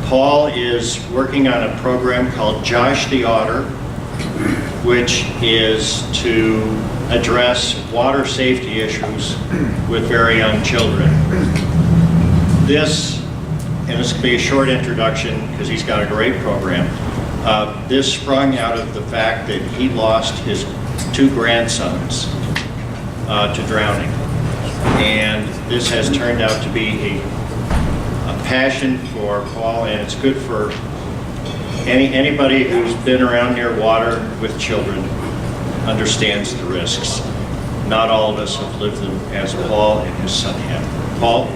Paul is working on a program called Josh the Otter, which is to address water safety issues with very young children. This, and this could be a short introduction because he's got a great program, this sprung out of the fact that he lost his 2 grandsons to drowning. And this has turned out to be a passion for Paul, and it's good for anybody who's been around near water with children understands the risks. Not all of us have lived them as Paul and his son have. Paul?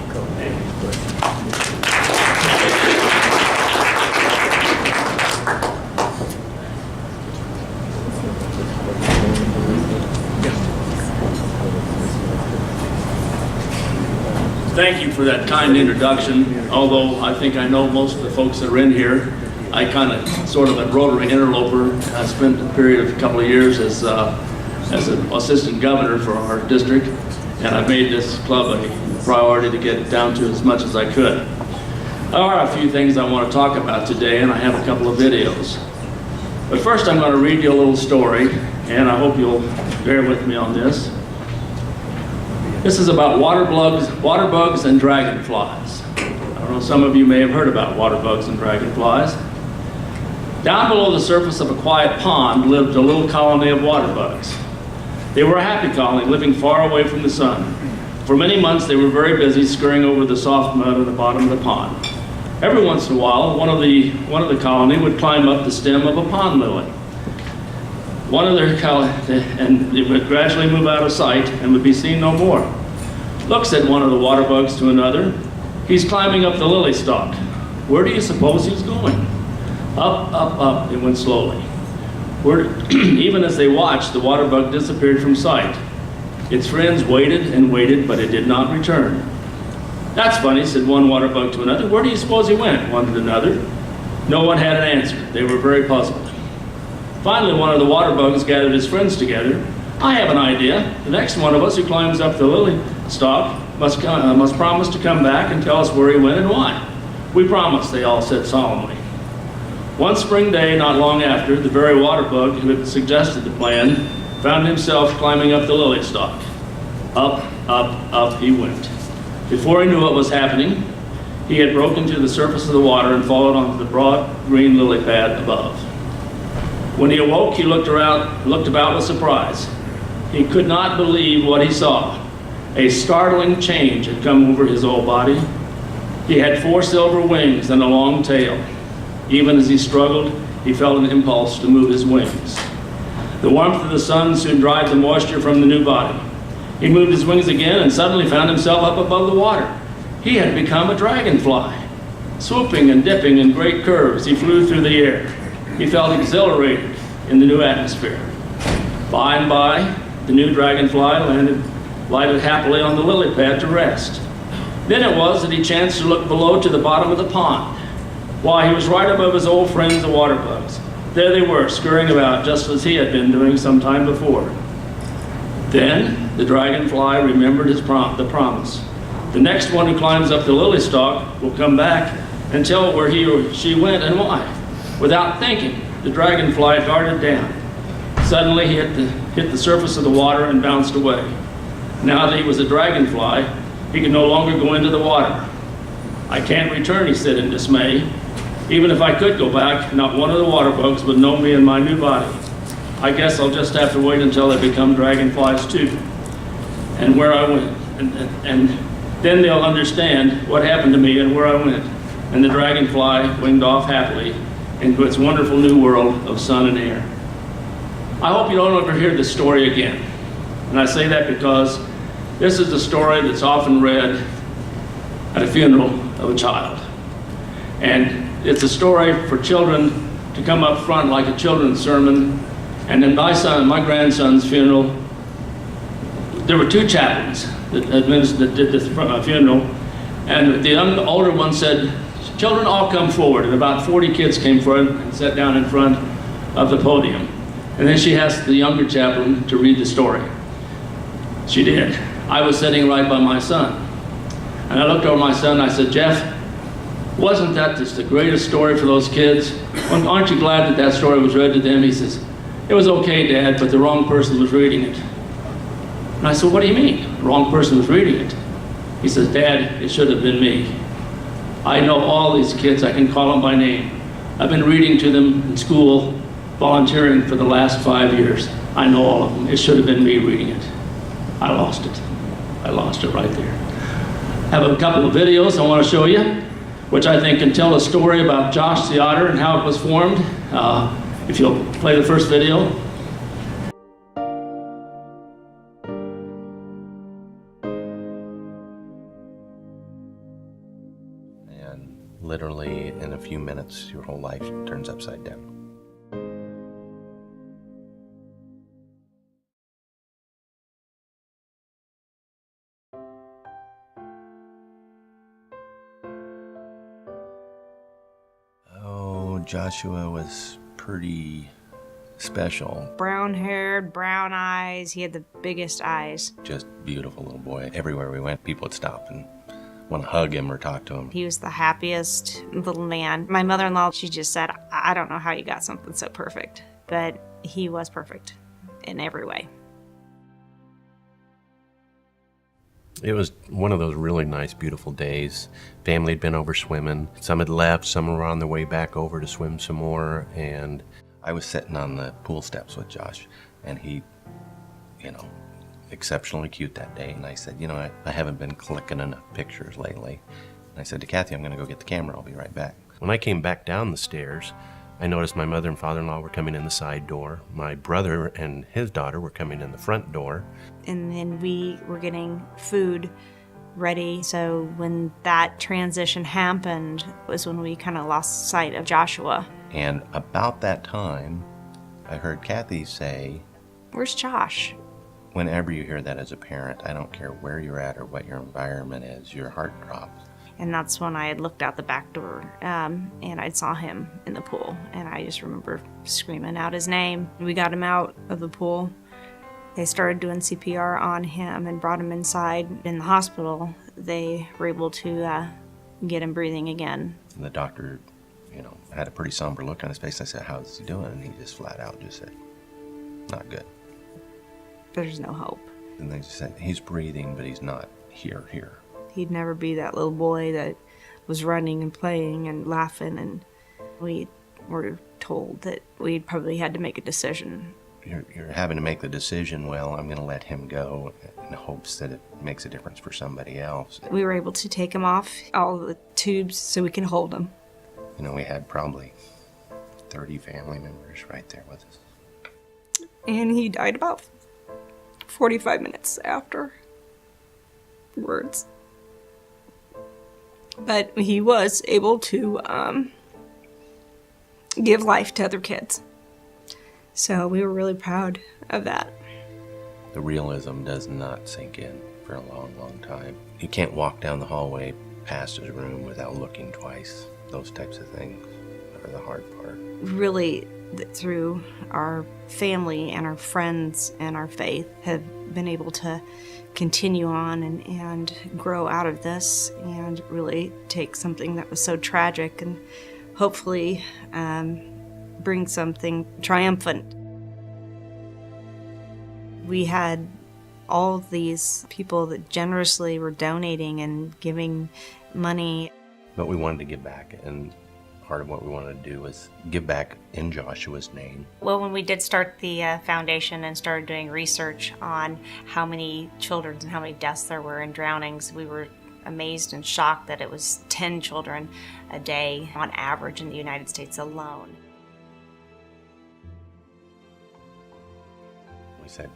Thank you for that kind introduction. Although I think I know most of the folks that are in here, I kind of sort of a Rotary interloper. I spent a period of a couple of years as an assistant governor for our district, and I made this club a priority to get down to as much as I could. There are a few things I want to talk about today, and I have a couple of videos. But first I'm going to read you a little story, and I hope you'll bear with me on this. This is about water bugs and dragonflies. I don't know, some of you may have heard about water bugs and dragonflies. Down below the surface of a quiet pond lived a little colony of water bugs. They were a happy colony, living far away from the sun. For many months they were very busy scurrying over the soft mud at the bottom of the pond. Every once in a while, one of the colony would climb up the stem of a pond lily. And it would gradually move out of sight and would be seen no more. "Look," said one of the water bugs to another, "he's climbing up the lily stalk. Where do you suppose he's going?" Up, up, up, it went slowly. Even as they watched, the water bug disappeared from sight. Its friends waited and waited, but it did not return. "That's funny," said one water bug to another. "Where do you suppose he went?" wondered another. No one had an answer. They were very puzzled. Finally, one of the water bugs gathered his friends together. "I have an idea. The next one of us who climbs up the lily stalk must promise to come back and tell us where he went and why." "We promise," they all said solemnly. One spring day, not long after, the very water bug who had suggested the plan found himself climbing up the lily stalk. Up, up, up he went. Before he knew what was happening, he had broken to the surface of the water and fallen onto the broad green lily pad above. When he awoke, he looked about with surprise. He could not believe what he saw. A startling change had come over his whole body. He had 4 silver wings and a long tail. Even as he struggled, he felt an impulse to move his wings. The warmth of the sun soon dried the moisture from the new body. He moved his wings again and suddenly found himself up above the water. He had become a dragonfly. Swooping and dipping in great curves, he flew through the air. He felt exhilarated in the new atmosphere. By and by, the new dragonfly lighted happily on the lily pad to rest. Then it was that he chanced to look below to the bottom of the pond. Why, he was right above his old friends, the water bugs. There they were, scurrying about just as he had been doing some time before. Then the dragonfly remembered the promise. The next one who climbs up the lily stalk will come back and tell where he or she went and why. Without thinking, the dragonfly darted down. Suddenly he hit the surface of the water and bounced away. Now that he was a dragonfly, he could no longer go into the water. "I can't return," he said in dismay. "Even if I could go back, not one of the water bugs would know me in my new body. I guess I'll just have to wait until they become dragonflies too. And where I went. And then they'll understand what happened to me and where I went." And the dragonfly winged off happily into its wonderful new world of sun and air. I hope you don't ever hear this story again. And I say that because this is a story that's often read at a funeral of a child. And it's a story for children to come up front like a children's sermon. And in my grandson's funeral, there were 2 chaplains that did this funeral. And the older one said, "Children, all come forward." And about 40 kids came forward and sat down in front of the podium. And then she asked the younger chaplain to read the story. She did. I was sitting right by my son. And I looked over my son and I said, "Jeff, Wasn't that just the greatest story for those kids? Aren't you glad that that story was read to them? He says, it was okay, Dad, but the wrong person was reading it. And I said, what do you mean? The wrong person was reading it. He says, Dad, it should have been me. I know all these kids. I can call them by name. I've been reading to them in school, volunteering for the last 5 years. I know all of them. It should have been me reading it. I lost it. I lost it right there. I have a couple of videos I want to show you, which I think can tell a story about Josh the Otter and how it was formed. If you'll play the first video. And literally in a few minutes, your whole life turns upside down. Oh, Joshua was pretty special. Brown-haired, brown eyes. He had the biggest eyes. Just beautiful little boy. Everywhere we went, people would stop and want to hug him or talk to him. He was the happiest little man. My mother-in-law, she just said, I don't know how you got something so perfect, but he was perfect in every way. It was one of those really nice, beautiful days. Family had been over swimming. Some had left, some were on their way back over to swim some more, and I was sitting on the pool steps with Josh, and he, exceptionally cute that day. And I said, I haven't been clicking enough pictures lately. And I said to Kathy, I'm going to go get the camera. I'll be right back. When I came back down the stairs, I noticed my mother and father-in-law were coming in the side door. My brother and his daughter were coming in the front door. And then we were getting food ready. So when that transition happened was when we kind of lost sight of Joshua. And about that time, I heard Kathy say, "Where's Josh?" Whenever you hear that as a parent, I don't care where you're at or what your environment is, your heart drops. And that's when I had looked out the back door and I saw him in the pool. And I just remember screaming out his name. We got him out of the pool. They started doing CPR on him and brought him inside. In the hospital, they were able to get him breathing again. And the doctor, had a pretty somber look on his face. I said, how's he doing? And he just flat out just said, not good. There's no hope. And they just said, he's breathing, but he's not here. He'd never be that little boy that was running and playing and laughing, and we were told that we probably had to make a decision. You're having to make the decision, well, I'm going to let him go in hopes that it makes a difference for somebody else. We were able to take him off all the tubes so we can hold him. We had probably 30 family members right there with us. And he died about 45 minutes afterwards. But he was able to give life to other kids. So we were really proud of that. The realism does not sink in for a long, long time. You can't walk down the hallway past his room without looking twice. Those types of things are the hard part. Really, through our family and our friends and our faith, have been able to continue on and grow out of this and really take something that was so tragic and hopefully bring something triumphant. We had all these people that generously were donating and giving money. But we wanted to give back, and part of what we wanted to do was give back in Joshua's name. Well, when we did start the foundation and started doing research on how many children and how many deaths there were in drownings, we were amazed and shocked that it was 10 children a day on average in the United States alone. We said,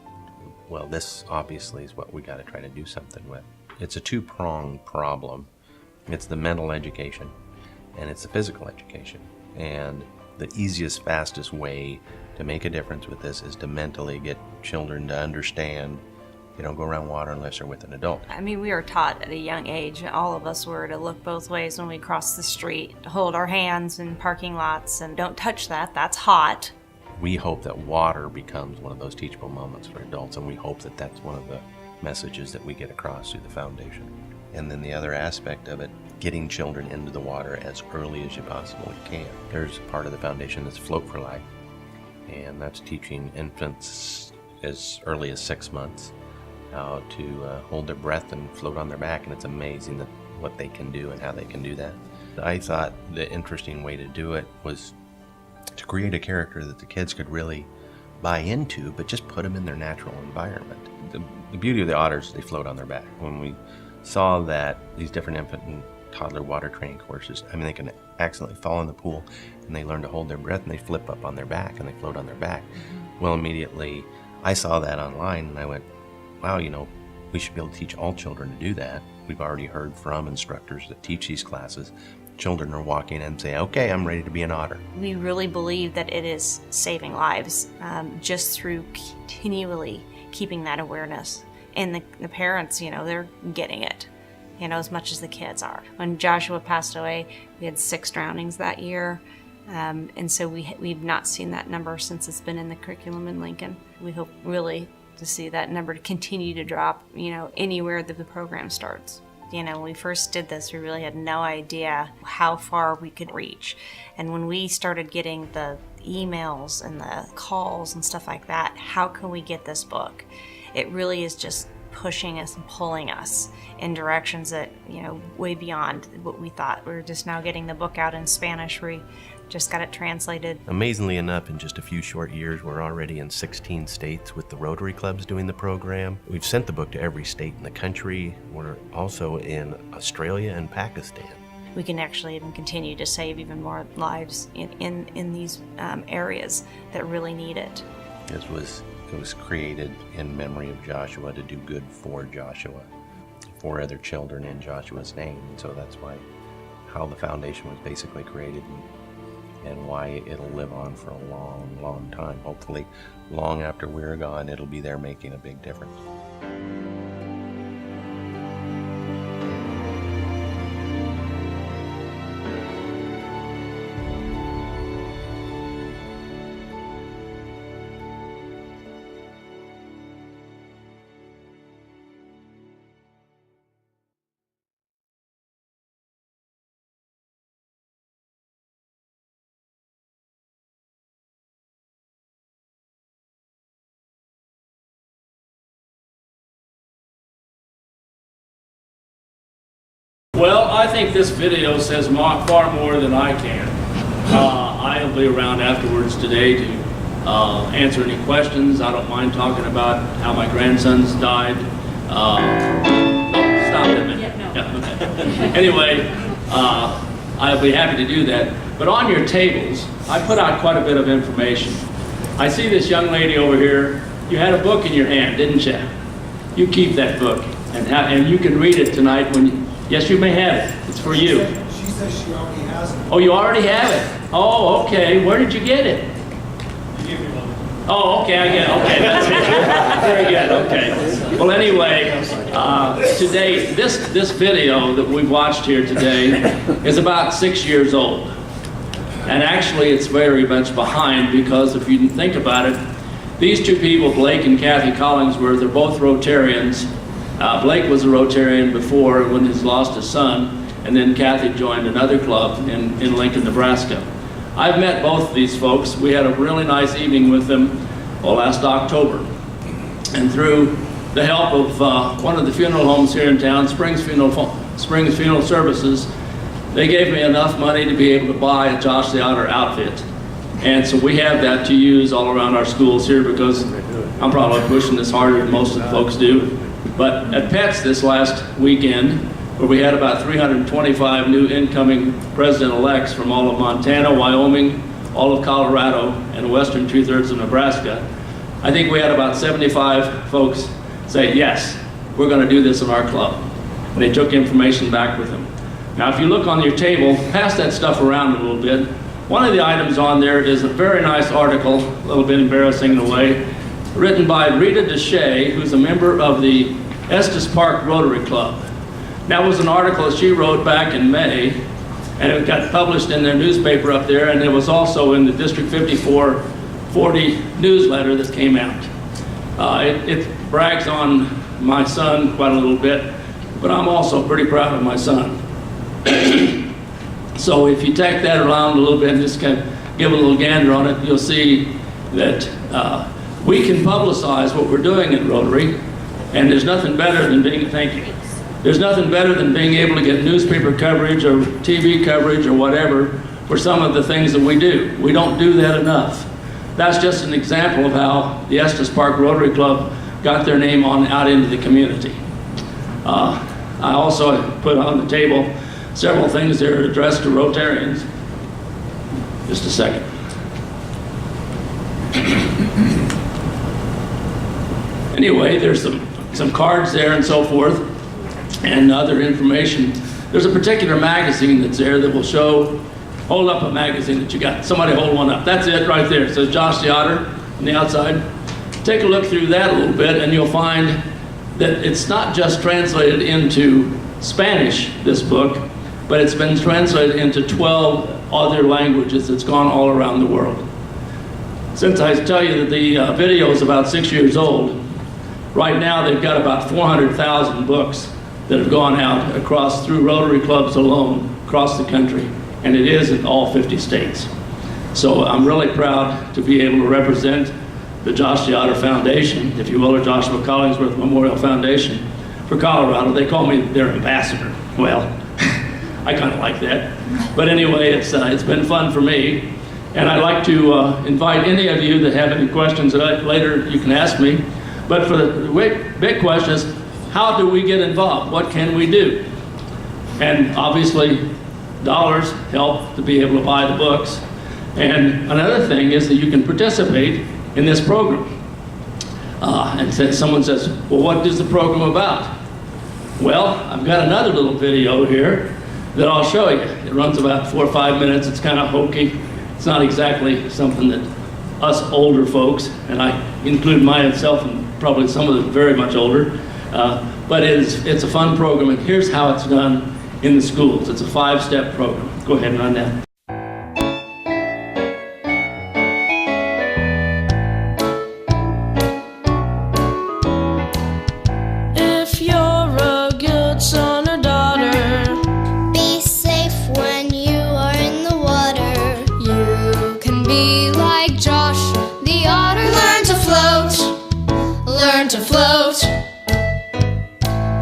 well, this obviously is what we got to try to do something with. It's a two-pronged problem. It's the mental education and it's the physical education. And the easiest, fastest way to make a difference with this is to mentally get children to understand you don't go around water unless you're with an adult. I mean, we were taught at a young age, all of us were, to look both ways when we crossed the street, to hold our hands in parking lots, and don't touch that, that's hot. We hope that water becomes one of those teachable moments for adults, and we hope that that's one of the messages that we get across through the foundation. And then the other aspect of it getting children into the water as early as you possibly can. There's a part of the foundation that's Float for Life, and that's teaching infants as early as 6 months how to hold their breath and float on their back, and it's amazing that what they can do and how they can do that. I thought the interesting way to do it was to create a character that the kids could really buy into, but just put them in their natural environment. The beauty of the otters is they float on their back. When we saw that these different infant and toddler water training courses, I mean, they can accidentally fall in the pool and they learn to hold their breath and they flip up on their back and they float on their back. Well, immediately I saw that online and I went, wow, you know, we should be able to teach all children to do that. We've already heard from instructors that teach these classes. Children are walking in and say, okay, I'm ready to be an otter. We really believe that it is saving lives just through continually keeping that awareness. And the parents, you know, they're getting it, you know, as much as the kids are. When Joshua passed away, we had 6 drownings that year. And so we've not seen that number since it's been in the curriculum in Lincoln. We hope really to see that number continue to drop, you know, anywhere that the program starts. You know, when we first did this, we really had no idea how far we could reach. And when we started getting the emails and the calls and stuff like that, how can we get this book? It really is just pushing us and pulling us in directions that, you know, way beyond what we thought. We're just now getting the book out in Spanish. We just got it translated. Amazingly enough, in just a few short years, we're already in 16 states with the Rotary clubs doing the program. We've sent the book to every state in the country. We're also in Australia and Pakistan. We can actually even continue to save even more lives in these areas that really need it. It was created in memory of Joshua, to do good for Joshua, for other children in Joshua's name. And so that's how the foundation was basically created, and why it'll live on for a long, long time. Hopefully, long after we're gone, it'll be there making a big difference. Well, I think this video says far more than I can. I'll be around afterwards today to answer any questions. I don't mind talking about how my grandsons died. Stop it a minute. Yeah, okay. Anyway, I'll be happy to do that. But on your tables, I put out quite a bit of information. I see this young lady over here. You had a book in your hand, didn't you? You keep that book, and you can read it tonight when you... Yes, you may have it. It's for you. She says she already has it. Oh, you already have it? Oh, okay. Where did you get it? You gave me one. Oh, okay, I get it. Okay, that's it. Very good, okay. Well, anyway, today, this video that we've watched here today is about 6 years old. And actually, it's very much behind, because if you think about it, these two people, Blake and Kathy Collingsworth, are both Rotarians. Blake was a Rotarian before, when he lost his son, and then Kathy joined another club in Lincoln, Nebraska. I've met both of these folks. We had a really nice evening with them last October. And through the help of one of the funeral homes here in town, Springs Funeral Services, they gave me enough money to be able to buy a Josh the Otter outfit. And so we have that to use all around our schools here, because I'm probably pushing this harder than most of the folks do. But at PETS this last weekend, where we had about 325 new incoming president-elects from all of Montana, Wyoming, all of Colorado, and the western 2/3 of Nebraska, I think we had about 75 folks say, yes, we're going to do this in our club. And they took information back with them. Now, if you look on your table, pass that stuff around a little bit. One of the items on there is a very nice article, a little bit embarrassing in a way, written by Rita DeShay, who's a member of the Estes Park Rotary Club. That was an article that she wrote back in May, and it got published in their newspaper up there, and it was also in the District 5440 newsletter that came out. It brags on my son quite a little bit, but I'm also pretty proud of my son. So if you take that around a little bit and just kind of give a little gander on it, you'll see that we can publicize what we're doing at Rotary, and there's nothing better than being, thank you, there's nothing better than being able to get newspaper coverage or TV coverage or whatever for some of the things that we do. We don't do that enough. That's just an example of how the Estes Park Rotary Club got their name on out into the community. I also put on the table several things that are addressed to Rotarians. Just a second. Anyway, there's some cards there and so forth, and other information. There's a particular magazine that's there that will show, hold up a magazine that you got. Somebody hold one up. That's it right there. It says Josh the Otter on the outside. Take a look through that a little bit and you'll find that it's not just translated into Spanish, this book, but it's been translated into 12 other languages. It's gone all around the world. Since I tell you that the video is about 6 years old, right now they've got about 400,000 books that have gone out across, through Rotary clubs alone, across the country, and it is in all 50 states. So I'm really proud to be able to represent the Josh the Otter Foundation, if you will, or Joshua Collingsworth Memorial Foundation for Colorado. They call me their ambassador. Well, I kind of like that. But anyway, it's been fun for me. And I'd like to invite any of you that have any questions that later you can ask me. But for the big question is, how do we get involved? What can we do? And obviously, dollars help to be able to buy the books. And another thing is that you can participate in this program. And someone says, well, what is the program about? Well, I've got another little video here that I'll show you. It runs about 4 or 5 minutes. It's kind of hokey. It's not exactly something that us older folks, and I include myself and probably some of them very much older, but it's a fun program, and here's how it's done in the schools. It's a 5-step program. Go ahead and run that. To float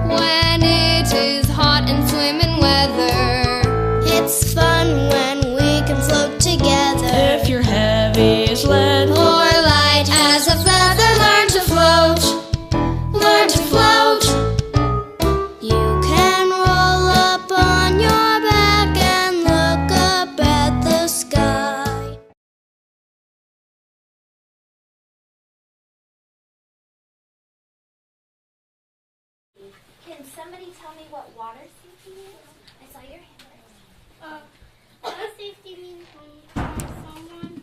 when it is hot and swimming weather. It's fun when we can float together. If you're heavy as lead or light as a feather, learn to float. Learn to float. You can roll up on your back and look up at the sky. Can somebody tell me what water safety means? I saw your hand raised. Water safety means when someone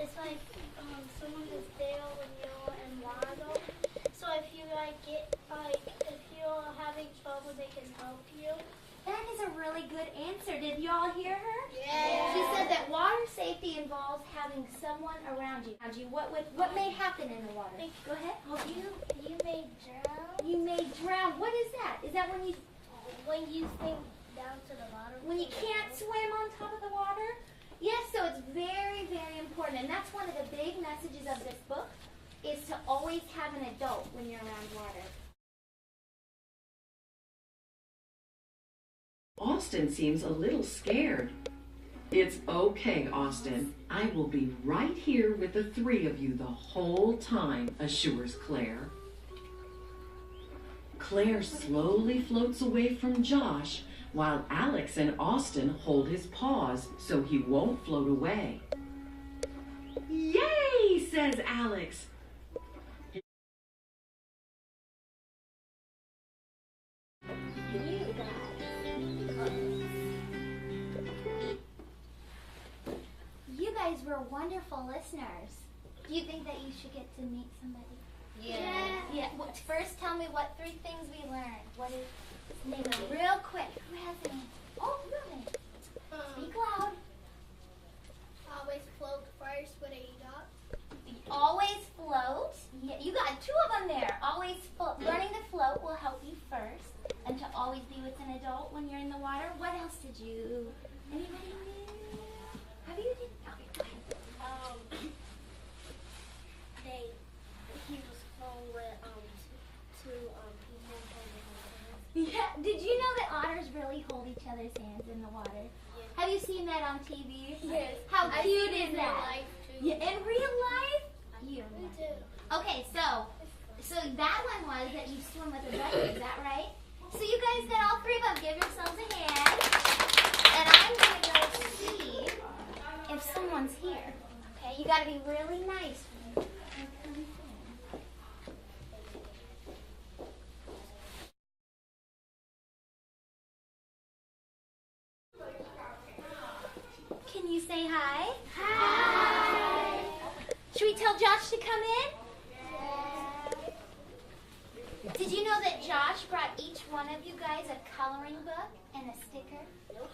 is like someone is there when you're in water. So if you if you're having trouble, they can help you. That is a really good answer. Did you all hear her? Yeah. She said that water safety involves having someone around you. What may happen in the water? Go ahead. You may drown. You may drown. What is that? Is that when you sink down to the bottom? when you can't swim on top of the water? Yes, so it's very, very important. And that's one of the big messages of this book, is to always have an adult when you're around water. Austin seems a little scared. It's okay, Austin. I will be right here with the 3 of you the whole time, assures Claire. Claire slowly floats away from Josh while Alex and Austin hold his paws so he won't float away. Yay, says Alex. You guys were wonderful listeners. Do you think that you should get to meet somebody? Yeah. First, tell me what 3 things we learned. What is name them real quick? Who has a name? Oh, good. Speak loud. Always float first with a duck. Always float. Yeah, you got 2 of them there. Always float. Learning to float will help you first. and to always be with an adult when you're in the water. What else did you? Anybody new? Have you? Okay, go ahead. He was flown with two people holding his hands. Yeah. Did you know that otters really hold each other's hands in the water? Yes. Have you seen that on TV? Yes. How I've cute seen it is in that? real life, too. Yeah, in real life? You. Me too. Okay, so that one was that you swim with a brother, is that right? So you guys got all three of them. Give yourselves a hand. And I'm going to go see if someone's here. Okay, you got to be really nice. Can you say hi? Hi. Should we tell Josh to come in? Did you know that Josh brought each one of you guys a coloring book and a sticker? Nope.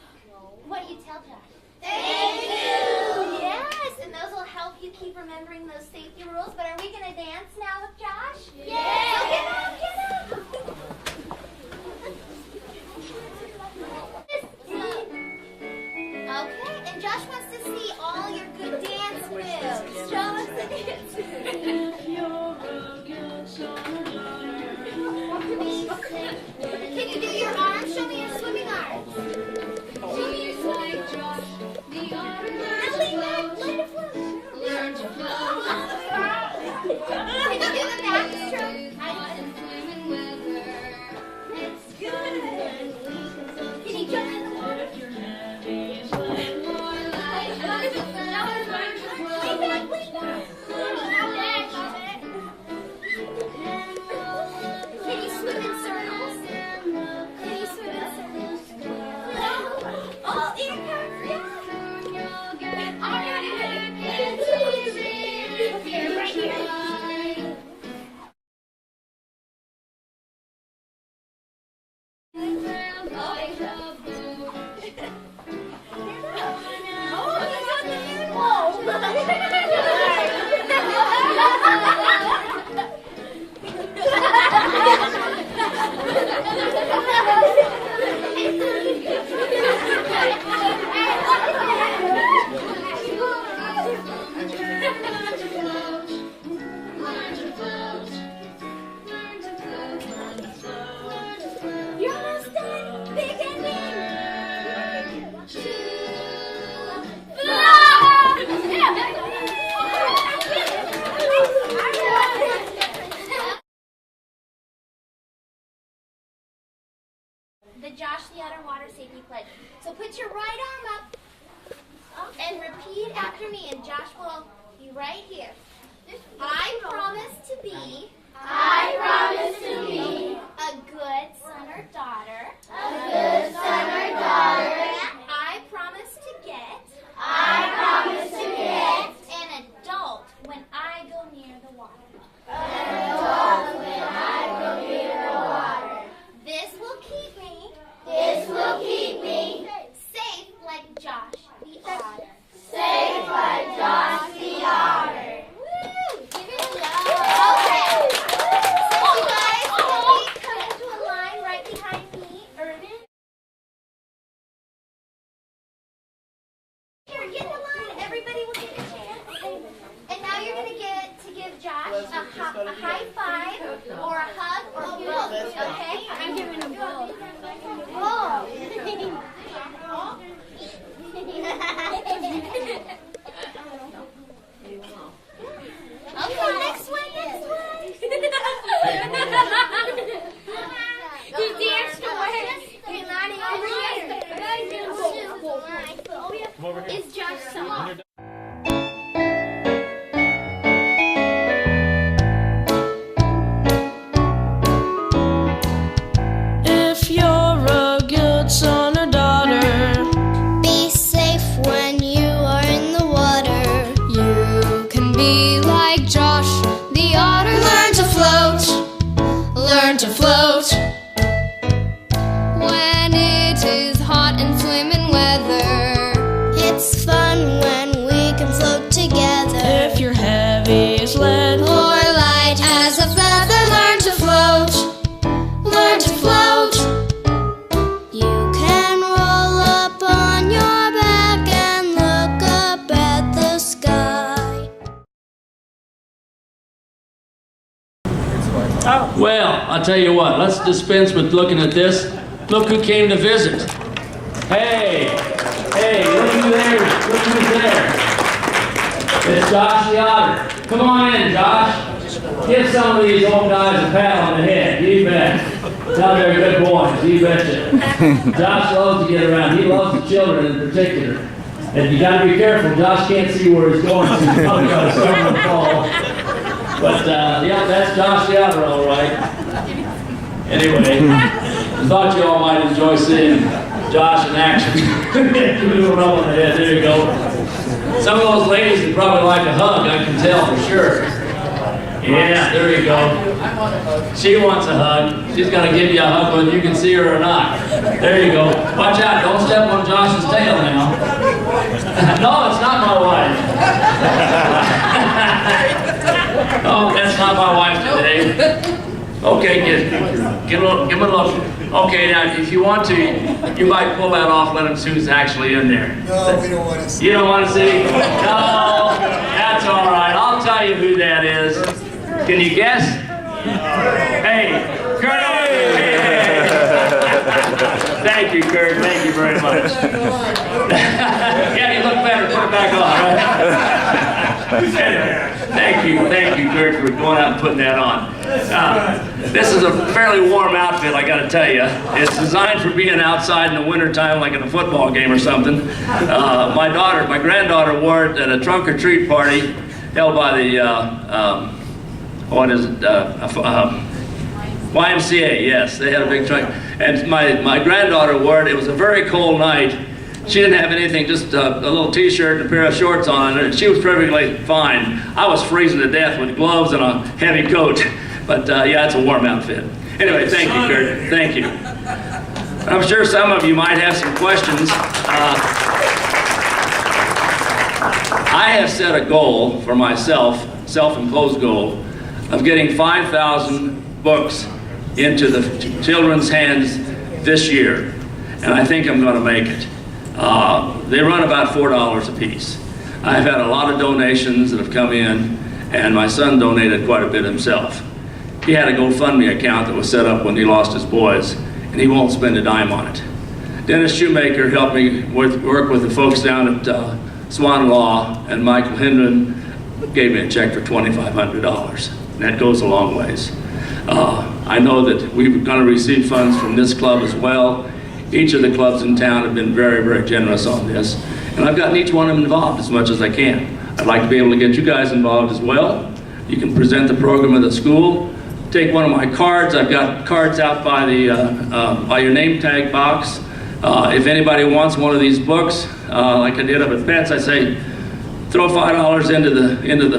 What do you tell Josh? Thank you! Yes, and those will help you keep remembering those safety rules. But are we going to dance now with Josh? Yeah! So get up, get up! Okay, and Josh wants to see all your good dance moves. Show us the dance moves. Can you do your arms? Show me your swimming arms. Show me your swimming arms. Now lean back, learn to float. Learn to float. Can you do the backstroke? It's good. Can you jump in the water? Can you swim in circles? Can you swim in circles? Oh, here it comes. Yeah. All right. Here, right here. You're almost done. Big ending. The Josh the Otter Water Safety Pledge. So put your right arm up and repeat after me, and Josh will be right here. I promise to be a good son or daughter. I promise to get an adult when I go near the water. This will keep me safe like Josh the Otter. Woo! Give it a love. Okay. So you guys come into a line right behind me, Irvin. Here, get in the line. Everybody will get a chance. And now you're going to get to give Josh a high five or a hug or both. Okay? I'm giving him both. Oh. Okay, next one. You danced away. Hey, Lonnie, over here. Is Josh soft? If you're a good son or daughter, be safe when you are in the water. You can be like Josh the Otter. Learn to float, learn to float. When it is hot and swimming weather, it's fun when we can float together. If you're heavy as lead or light as a feather, learn to float, learn to float. Well, I'll tell you what, let's dispense with looking at this. Look who came to visit. Hey, look who's there. It's Josh the Otter. Come on in, Josh. Give some of these old guys a pat on the head, you bet. Now they're good boys, you betcha. Josh loves to get around. He loves the children in particular. And you gotta be careful, Josh can't see where he's going, so he's probably gonna stumble and fall. But, yeah, that's Josh the Otter, all right. Anyway, I thought you all might enjoy seeing Josh in action. Give him a rub on the head, there you go. Some of those ladies would probably like a hug, I can tell for sure. Yeah, there you go. She wants a hug. She's gonna give you a hug whether you can see her or not. There you go. Watch out, don't step on Josh's tail now. No, it's not my wife. Oh, that's not my wife today. Okay, give him a look. Okay, now if you want to, you might pull that off, let him see who's actually in there. No, we don't want to see. You don't want to see? No, that's all right. I'll tell you who that is. Can you guess? Hey, Kurt. Thank you, Kurt. Thank you very much. Yeah, you look better. Put it back on. Thank you, Kurt, for going out and putting that on. This is a fairly warm outfit, I got to tell you. It's designed for being outside in the wintertime, like in a football game or something. My granddaughter wore it at a trunk or treat party held by the YMCA. Yes, they had a big trunk. And my granddaughter wore it. It was a very cold night. She didn't have anything, just a little t-shirt and a pair of shorts on, and she was perfectly fine. I was freezing to death with gloves and a heavy coat. But yeah, it's a warm outfit. Anyway, thank you, Kurt. Thank you. I'm sure some of you might have some questions. I have set a goal for myself, self-imposed goal, of getting 5,000 books into the children's hands this year. And I think I'm going to make it. They run about $4 a piece. I've had a lot of donations that have come in, and my son donated quite a bit himself. He had a GoFundMe account that was set up when he lost his boys, and he won't spend a dime on it. Dennis Shoemaker helped me work with the folks down at Swan Law, and Michael Hendren gave me a check for $2,500. And that goes a long ways. I know that we're going to receive funds from this club as well. Each of the clubs in town have been very, very generous on this. And I've gotten each one of them involved as much as I can. I'd like to be able to get you guys involved as well. You can present the program at the school. Take one of my cards. I've got cards out by the by your name tag box. If anybody wants one of these books, like I did up at Pets, I say, throw $5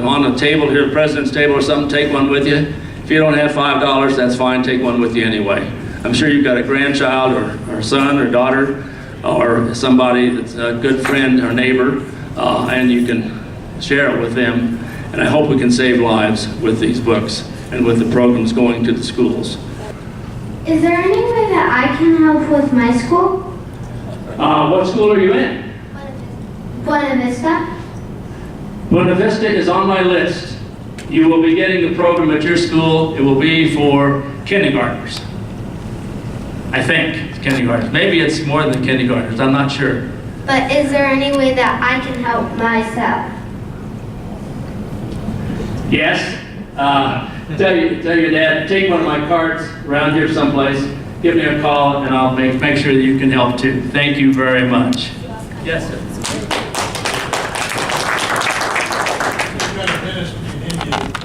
on the table here, the president's table or something. Take one with you. If you don't have $5, that's fine. Take one with you anyway. I'm sure you've got a grandchild or son or daughter or somebody that's a good friend or neighbor, and you can share it with them. And I hope we can save lives with these books and with the programs going to the schools. Is there any way that I can help with my school? What school are you in? Buena Vista. Buena Vista is on my list. You will be getting the program at your school. It will be for kindergartners. I think it's kindergartners. Maybe it's more than kindergartners. I'm not sure. But is there any way that I can help myself? Yes. Tell your dad, take one of my cards around here someplace. Give me a call, and I'll make sure that you can help too. Thank you very much. Yes, sir. You've got a ministry in India.